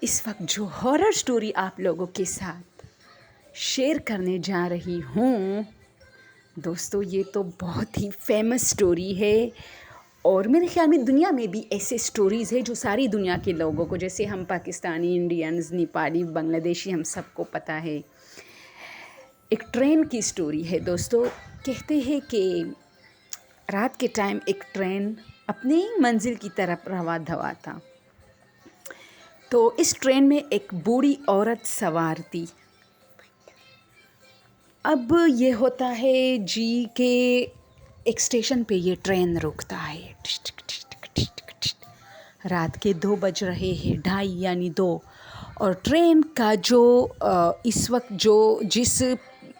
इस वक्त जो हॉरर स्टोरी आप लोगों के साथ शेयर करने जा रही हूँ दोस्तों, ये तो बहुत ही फेमस स्टोरी है। और मेरे ख़्याल में दुनिया में भी ऐसे स्टोरीज़ है जो सारी दुनिया के लोगों को, जैसे हम पाकिस्तानी, इंडियंस, नेपाली, बांग्लादेशी, हम सबको पता है। एक ट्रेन की स्टोरी है दोस्तों। कहते हैं कि रात के टाइम एक ट्रेन अपनी मंजिल की तरफ रवा धवा था। तो इस ट्रेन में एक बूढ़ी औरत सवार थी। अब ये होता है जी कि एक स्टेशन पे ये ट्रेन रुकता है। रात के 2 बज रहे हैं, 2:30 यानी 2। और ट्रेन का जो इस वक्त जो जिस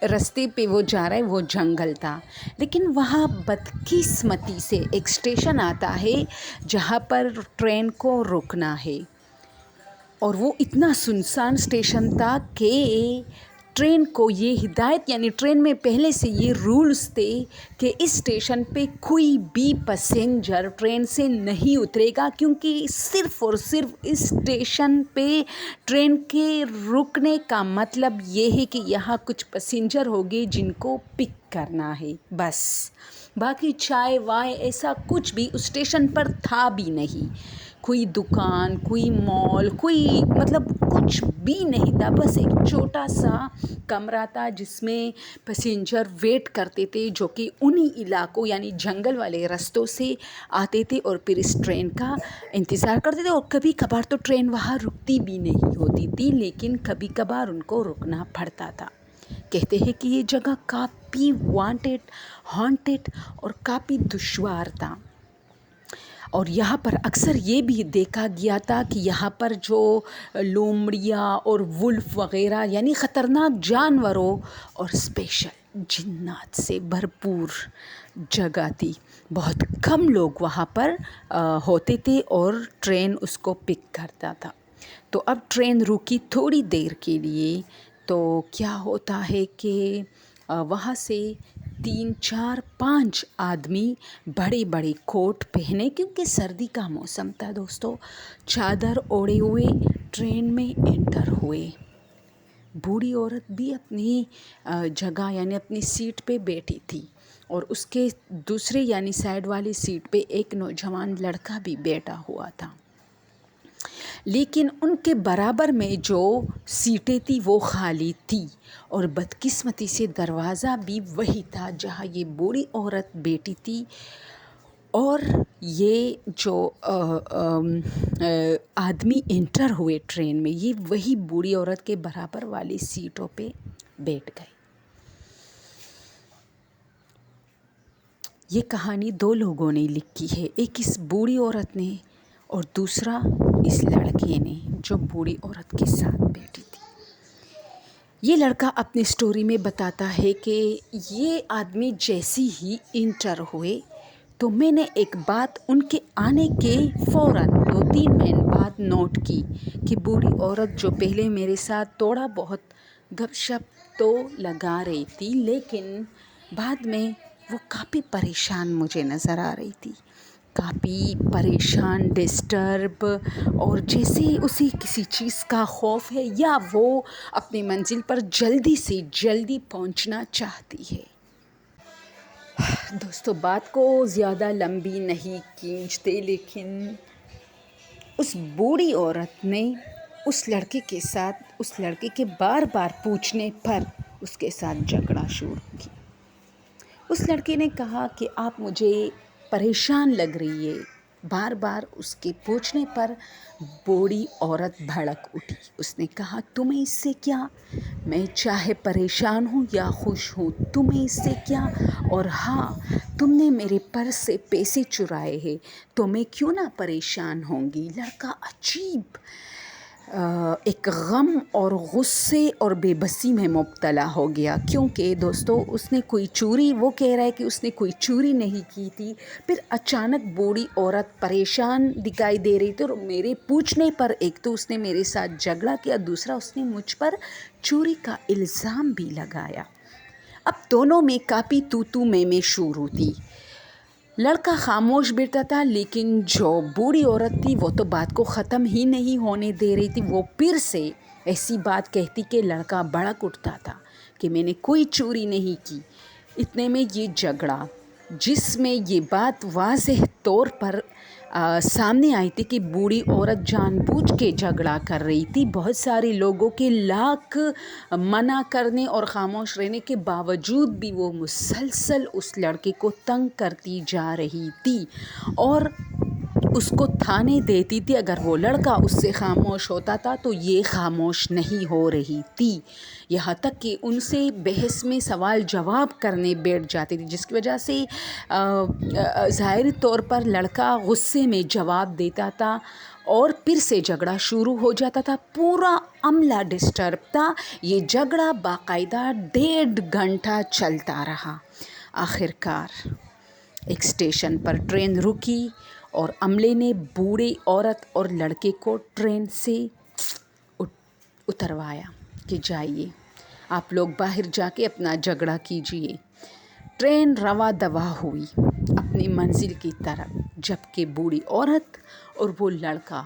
रास्ते पे वो जा रहा है वो जंगल था, लेकिन वहाँ बदकिस्मती से एक स्टेशन आता है जहाँ पर ट्रेन को रुकना है। और वो इतना सुनसान स्टेशन था कि ट्रेन को ये हिदायत, यानी ट्रेन में पहले से ये रूल्स थे कि इस स्टेशन पे कोई भी पैसेंजर ट्रेन से नहीं उतरेगा, क्योंकि सिर्फ़ और सिर्फ इस स्टेशन पे ट्रेन के रुकने का मतलब ये है कि यहाँ कुछ पैसेंजर होंगे जिनको पिक करना है, बस। बाकी चाय वाय ऐसा कुछ भी उस स्टेशन पर था भी नहीं। कोई दुकान, कोई मॉल, कोई मतलब कुछ भी नहीं था। बस एक छोटा सा कमरा था जिसमें पैसेंजर वेट करते थे, जो कि उन्हीं इलाकों यानी जंगल वाले रास्तों से आते थे और फिर इस ट्रेन का इंतज़ार करते थे। और कभी कभार तो ट्रेन वहाँ रुकती भी नहीं होती थी, लेकिन कभी कभार उनको रुकना पड़ता था। कहते हैं कि ये जगह काफ़ी हॉन्टेड और काफ़ी दुश्वार था। और यहाँ पर अक्सर ये भी देखा गया था कि यहाँ पर जो लोमड़ियाँ और वुल्फ वग़ैरह यानी ख़तरनाक जानवरों और स्पेशल जिन्नात से भरपूर जगह थी। बहुत कम लोग वहाँ पर होते थे और ट्रेन उसको पिक करता था। तो अब ट्रेन रुकी थोड़ी देर के लिए। तो क्या होता है कि वहाँ से 3, 4, 5 आदमी बड़े बड़े कोट पहने, क्योंकि सर्दी का मौसम था दोस्तों, चादर ओढ़े हुए ट्रेन में एंटर हुए। बूढ़ी औरत भी अपनी जगह यानी अपनी सीट पे बैठी थी, और उसके दूसरे यानी साइड वाली सीट पे एक नौजवान लड़का भी बैठा हुआ था। लेकिन उनके बराबर में जो सीटें थी वो खाली थी, और बदकिस्मती से दरवाज़ा भी वही था जहाँ ये बूढ़ी औरत बैठी थी। और ये जो आदमी एंटर हुए ट्रेन में, ये वही बूढ़ी औरत के बराबर वाली सीटों पे बैठ गए। ये कहानी 2 लोगों ने लिखी है, एक इस बूढ़ी औरत ने और दूसरा इस लड़के ने जो बूढ़ी औरत के साथ बैठी थी। ये लड़का अपनी स्टोरी में बताता है कि ये आदमी जैसे ही इंटर हुए तो मैंने एक बात उनके आने के फ़ौरन 2-3 मिनट बाद नोट की कि बूढ़ी औरत जो पहले मेरे साथ थोड़ा बहुत गपशप तो लगा रही थी, लेकिन बाद में वो काफ़ी परेशान मुझे नज़र आ रही थी। काफ़ी परेशान, डिस्टर्ब, और जैसे उसे किसी चीज़ का खौफ है या वो अपनी मंजिल पर जल्दी से जल्दी पहुंचना चाहती है। दोस्तों, बात को ज़्यादा लंबी नहीं खींचते, लेकिन उस बूढ़ी औरत ने उस लड़के के साथ, उस लड़के के बार बार पूछने पर उसके साथ झगड़ा शुरू किया। उस लड़के ने कहा कि आप मुझे परेशान लग रही है। बार बार उसके पूछने पर बूढ़ी औरत भड़क उठी। उसने कहा, तुम्हें इससे क्या? मैं चाहे परेशान हूँ या खुश हूँ, तुम्हें इससे क्या? और हाँ, तुमने मेरे पर्स से पैसे चुराए हैं, तो मैं क्यों ना परेशान होंगी। लड़का अजीब एक गम और गुस्से और बेबसी में मुब्तला हो गया, क्योंकि दोस्तों उसने कोई चोरी, वो कह रहा है कि उसने कोई चोरी नहीं की थी। फिर अचानक बूढ़ी औरत परेशान दिखाई दे रही थी, और मेरे पूछने पर एक तो उसने मेरे साथ झगड़ा किया, दूसरा उसने मुझ पर चोरी का इल्ज़ाम भी लगाया। अब दोनों में काफ़ी तू तू मैं शुरू थी। लड़का खामोश बैठा था, लेकिन जो बूढ़ी औरत थी वो तो बात को ख़त्म ही नहीं होने दे रही थी। वो फिर से ऐसी बात कहती कि लड़का भड़क उठता था कि मैंने कोई चोरी नहीं की। इतने में ये झगड़ा, जिसमें ये बात वाज़ेह तौर पर सामने आई थी कि बूढ़ी औरत जानबूझ के झगड़ा कर रही थी। बहुत सारे लोगों के लाख मना करने और ख़ामोश रहने के बावजूद भी वो मुसलसल उस लड़के को तंग करती जा रही थी और उसको थाने देती थी। अगर वो लड़का उससे खामोश होता था तो ये खामोश नहीं हो रही थी। यहाँ तक कि उनसे बहस में सवाल जवाब करने बैठ जाती थी, जिसकी वजह से ज़ाहिरी तौर पर लड़का गुस्से में जवाब देता था और फिर से झगड़ा शुरू हो जाता था। पूरा अमला डिस्टर्ब था। ये झगड़ा बाकायदा 1.5 घंटा चलता रहा। आखिरकार एक स्टेशन पर ट्रेन रुकी और अमले ने बूढ़ी औरत और लड़के को ट्रेन से उतरवाया कि जाइए, आप लोग बाहर जाके अपना झगड़ा कीजिए। ट्रेन रवा दवा हुई अपनी मंजिल की तरफ, जबकि बूढ़ी औरत और वो लड़का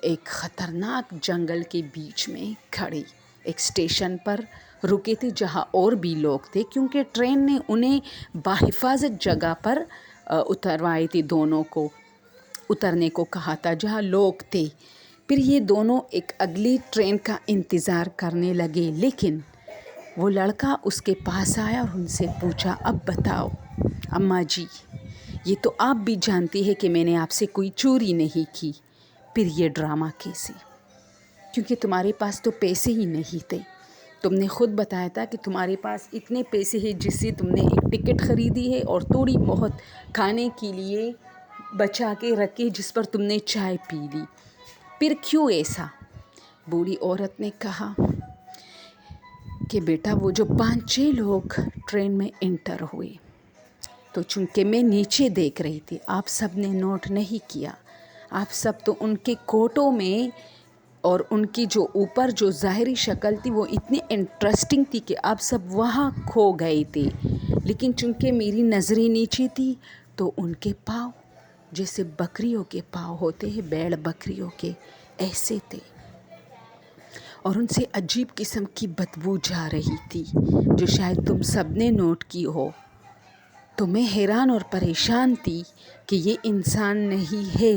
एक ख़तरनाक जंगल के बीच में खड़े एक स्टेशन पर रुके थे, जहाँ और भी लोग थे, क्योंकि ट्रेन ने उन्हें बाहिफाजत जगह पर उतरवाए थे। दोनों को उतरने को कहा था जहाँ लोग थे। फिर ये दोनों एक अगली ट्रेन का इंतज़ार करने लगे, लेकिन वो लड़का उसके पास आया और उनसे पूछा, अब बताओ अम्मा जी, ये तो आप भी जानती है कि मैंने आपसे कोई चोरी नहीं की, फिर ये ड्रामा कैसे? क्योंकि तुम्हारे पास तो पैसे ही नहीं थे। तुमने ख़ुद बताया था कि तुम्हारे पास इतने पैसे हैं जिससे तुमने एक टिकट ख़रीदी है और थोड़ी बहुत खाने के लिए बचा के रखे जिस पर तुमने चाय पी ली, फिर क्यों ऐसा? बूढ़ी औरत ने कहा कि बेटा, वो जो 5-6 लोग ट्रेन में इंटर हुए, तो चूँकि मैं नीचे देख रही थी, आप सब ने नोट नहीं किया। आप सब तो उनके कोटों में और उनकी जो ऊपर जो ज़ाहिरी शक्ल थी वो इतनी इंटरेस्टिंग थी कि आप सब वहाँ खो गए थे। लेकिन चूँकि मेरी नज़रें नीचे थी तो उनके पाँव जैसे बकरियों के पाँव होते हैं, बैल बकरियों के, ऐसे थे और उनसे अजीब किस्म की बदबू जा रही थी, जो शायद तुम सब ने नोट की हो। तो मैं हैरान और परेशान थी कि ये इंसान नहीं है,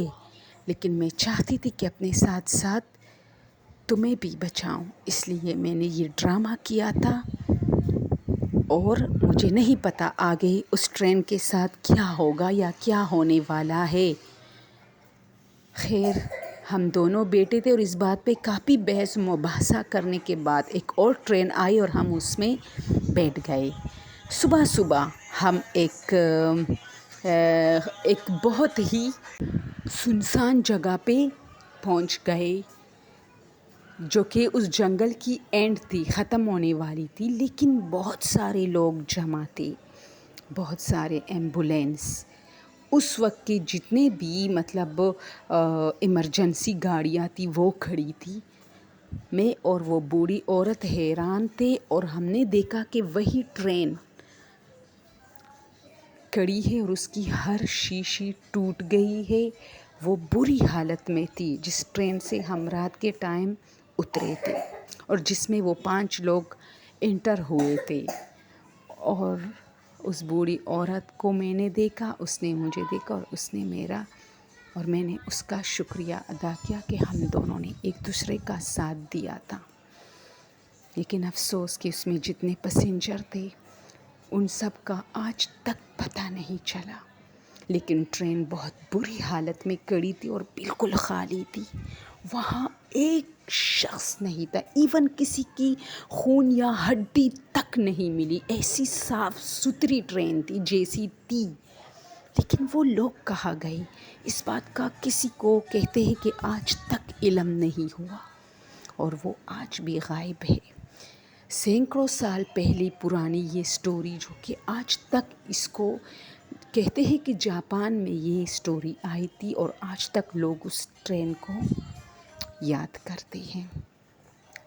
लेकिन मैं चाहती थी कि अपने साथ साथ तुम्हें भी बचाऊं, इसलिए मैंने ये ड्रामा किया था और मुझे नहीं पता आगे उस ट्रेन के साथ क्या होगा या क्या होने वाला है। खैर, हम दोनों बेटे थे और इस बात पे काफ़ी बहस मुबाहसा करने के बाद एक और ट्रेन आई और हम उसमें बैठ गए। सुबह सुबह हम एक बहुत ही सुनसान जगह पे पहुंच गए, जो कि उस जंगल की एंड थी, ख़त्म होने वाली थी, लेकिन बहुत सारे लोग जमा थे, बहुत सारे एम्बुलेंस, उस वक्त की जितने भी इमरजेंसी गाड़ियाँ थी वो खड़ी थी। मैं और वो बूढ़ी औरत हैरान थे और हमने देखा कि वही ट्रेन खड़ी है और उसकी हर शीशी टूट गई है। वो बुरी हालत में थी जिस ट्रेन से हम रात के टाइम उतरे थे और जिसमें वो 5 लोग इंटर हुए थे। और उस बूढ़ी औरत को मैंने देखा, उसने मुझे देखा और उसने मेरा, और मैंने उसका शुक्रिया अदा किया कि हम दोनों ने एक दूसरे का साथ दिया था। लेकिन अफसोस कि उसमें जितने पैसेंजर थे उन सब का आज तक पता नहीं चला। लेकिन ट्रेन बहुत बुरी हालत में खड़ी थी और बिल्कुल खाली थी। वहाँ एक शख्स नहीं था, इवन किसी की खून या हड्डी तक नहीं मिली। ऐसी साफ़ सुथरी ट्रेन थी जैसी थी। लेकिन वो लोग कहाँ गए, इस बात का किसी को कहते हैं कि आज तक इल्म नहीं हुआ और वो आज भी गायब है। सैकड़ों साल पहले पुरानी ये स्टोरी, जो कि आज तक इसको कहते हैं कि जापान में ये स्टोरी आई थी और आज तक लोग उस ट्रेन को याद करते हैं।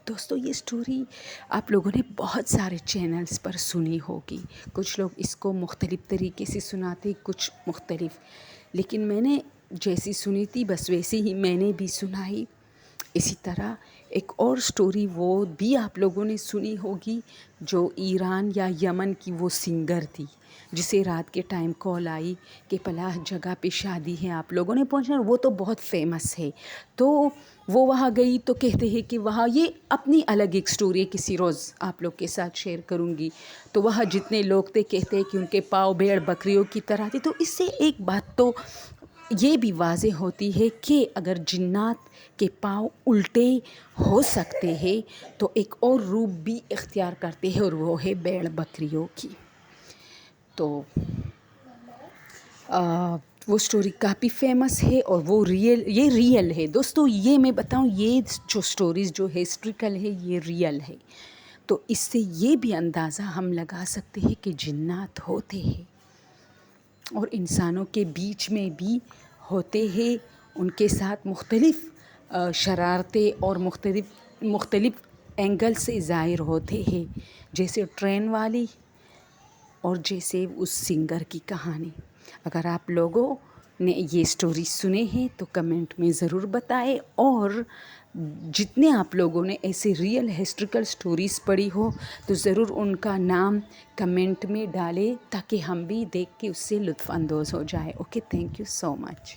دوستو یہ اسٹوری آپ لوگوں نے بہت سارے چینلز پر سنی ہوگی. کچھ لوگ اس کو مختلف طریقے سے سناتے, کچھ مختلف, لیکن میں نے جیسی سنی تھی بس ویسی ہی میں نے بھی سنائی. اسی طرح ایک اور اسٹوری وہ بھی آپ لوگوں نے سنی ہوگی جو ایران یا یمن کی وہ سنگر تھی جسے رات کے ٹائم کال آئی کہ فلاں جگہ پہ شادی ہے, آپ لوگوں نے پہنچنا. وہ تو بہت فیمس ہے. تو وہ وہاں گئی تو کہتے ہیں کہ وہاں یہ اپنی الگ ایک اسٹوری ہے, کسی روز آپ لوگ کے ساتھ شیئر کروں گی. تو وہاں جتنے لوگ تھے کہتے ہیں کہ ان کے پاؤں بھیڑ بکریوں کی طرح تھے. تو اس سے ایک بات تو یہ بھی واضح ہوتی ہے کہ اگر جنات کے پاؤں الٹے ہو سکتے ہیں تو ایک اور روپ بھی اختیار کرتے ہیں, اور وہ ہے بھیڑ بکریوں کی. تو وہ اسٹوری کافی فیمس ہے اور وہ یہ ریئل ہے دوستو. یہ میں بتاؤں, یہ جو اسٹوریز جو ہسٹریکل ہے یہ ریئل ہے. تو اس سے یہ بھی اندازہ ہم لگا سکتے ہیں کہ جنات ہوتے ہیں اور انسانوں کے بیچ میں بھی ہوتے ہیں. ان کے ساتھ مختلف شرارتیں اور مختلف اینگل سے ظاہر ہوتے ہیں, جیسے ٹرین والی اور جیسے اس سنگر کی کہانی. اگر آپ لوگوں نے یہ اسٹوری سنے ہیں تو کمنٹ میں ضرور بتائیں, اور جتنے آپ لوگوں نے ایسے ریئل ہسٹریکل اسٹوریز پڑھی ہو تو ضرور ان کا نام کمنٹ میں ڈالیں تاکہ ہم بھی دیکھ کے اس سے لطف اندوز ہو جائے. Okay, thank you so much.